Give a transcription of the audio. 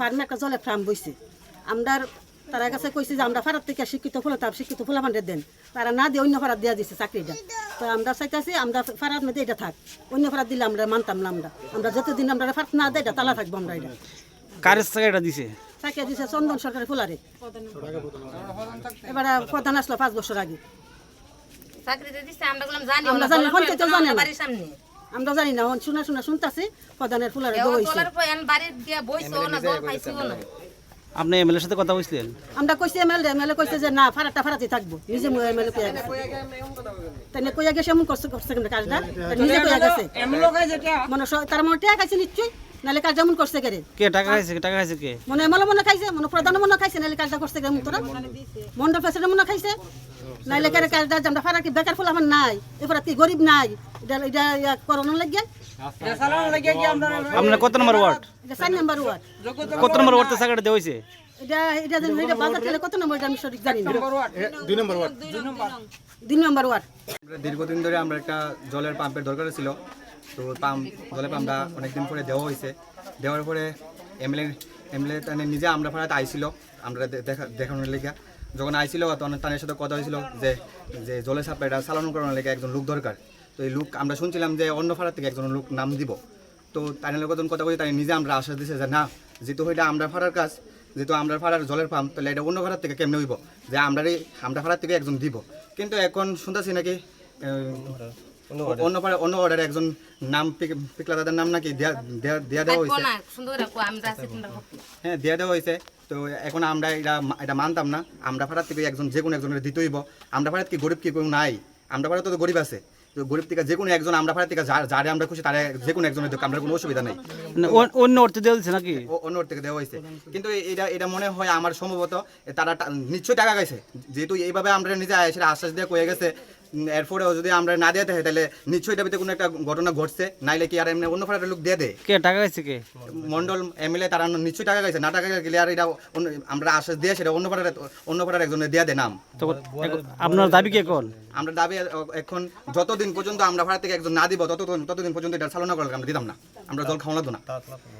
ফার্মে একটা জলের ফার্ম বইছে আমরা তারা কাছে কইছে যে আমরা ফারাত থেকে শিক্ষিত ফুলাফান্ডের দেন তারা না দিয়ে অন্য ফারাত দেওয়া দিচ্ছে চাকরিটা তো আমরা চাইতেছি আমরা ফারাত মধ্যে এটা থাক অন্য ফারাত দিলে আমরা মানতাম না আমরা যতদিন আমরা ফারাত না দেয় এটা তালা থাকবো আমরা এটা কার চাকরিটা দিছে চাকরি দিছে চন্দন সরকারের ফুলারে এবার প্রধান আসলো 5 বছর আগে আমরা জানি পঞ্চায়েত জানি না আমরা জানি না শোনা শুনতেছি প্রধানের ফুলারে দইছে আপনি এমএলএর সাথে কথা বলছিলেন? আমরা কইছি এমএলএ কইছে যে না ফারাতি থাকবো নিজে এমএলএ কইয়া গেছে তাই কইয়া গেছে এমন করছে কেন কাজটা নিজে কইয়া গেছে মনে তার মনে টাকা খাইছে নিশ্চয়ই নালে কাজ যেমন করছে কে টাকা খাইছে কে মনে এমএলএ মনে খাইছে মনে প্রধান মনে খাইছে নালে কাজটা করছে কেমন তোরা মন্ডল প্রেসিডেন্ট মনে খাইছে নাইলে কারে কাজটা আমরা ফারাকি বেকার ফুল আমার নাই এবার কি গরিব নাই এটা করোনা লাগিয়া আপনার কত নম্বর ওয়ার্ড? এটা 4 নম্বর ওয়ার্ড। কত নম্বর ওয়ার্ডে চাকরিটা দেওয়া হয়েছে? এটা বাজার থেকে কত নম্বর আমি সঠিক জানি না। 2 নম্বর ওয়ার্ড। 2 নম্বর ওয়ার্ড। দীর্ঘদিন ধরে আমরা একটা জলের পাম্পের দরকার ছিল, তো জলের পাম্পটা অনেকদিন পরে দেওয়া হয়েছে। দেওয়ার পরে এমএলএ নিজে আমরা ফাড়াতে আইছিল, আমরা দেখানোর লেগে যখন আইছিল তখন তাদের সাথে কথা হয়েছিল যে জলের সাপ্লাইটা চালানো করানোর লেগে একজন লোক দরকার। তো এই লোক আমরা শুনছিলাম যে অন্য ফাড়া থেকে একজন লোক নাম দিব। তো তাদের লোক যখন কথা বলি তাই নিজে আমরা আশ্বাস দিচ্ছে যে না, যেহেতু এটা আমরা ফাড়ার কাজ, যেহেতু আমরা ফাড়ার জলের পাম্প, তাহলে এটা অন্য ফাড়ার থেকে কেমনে হইব যে আমরা ফাড়ার থেকে একজন দিব। কিন্তু এখন শুনতেছি নাকি অন্য অর্ডারে একজন নাম পিকলা দাদার নাম নাকি দেওয়া দেওয়া হয়েছে। হ্যাঁ, দেওয়া দেওয়া হয়েছে। তো এখন আমরা এটা মানতাম না। আমরা ফাড়ার থেকে একজন যে কোনো একজনের দিতে হইব। আমরা ফাড়ার কি গরিব কি কেউ নাই, আমরা ফাড়া তো গরিব আছে, তো গরিব থেকে যে কোনো একজন আমরা ফাড়ার থেকে যারে আমরা খুশি তারা যে কোনো একজনের দেখ, আমরা কোনো অসুবিধা নেই। অন্য অর্থে দেওয়া হয়েছে নাকি? অন্য অর্থ থেকে দেওয়া হয়েছে, কিন্তু এটা মনে হয় আমার সম্ভবত তারা নিশ্চয়ই টাকা গেছে, যেহেতু এইভাবে আমরা নিজে সেটা আশ্বাস দিয়ে কয়ে গেছে। এরপরেও যদি আমরা না দিয়ে থাকি তাহলে নিশ্চয়ই এটার ভিতরে কোনো একটা ঘটনা ঘটছে, নাইলে কি আর এমনি অন্য ফাড়ার লোক দিয়ে দেয়? কে টাকা গেছে? কে মন্ডল এমএলএ তারা নিশ্চয়ই টাকা গেছে, না টাকা গেলে আর এটা আমরা আশ্বাস দিয়ে সেটা অন্য ফাড়ার একজনের দিয়ে দেয় নাম। তো আপনার দাবি কি এখন? আমরা দাবি এখন যতদিন পর্যন্ত আমরা ফাড়া থেকে একজন না দিব ততদিন পর্যন্ত এটা চালনা করার আমরা দিতাম না, আমরা জল খাওয়া লাগতো না।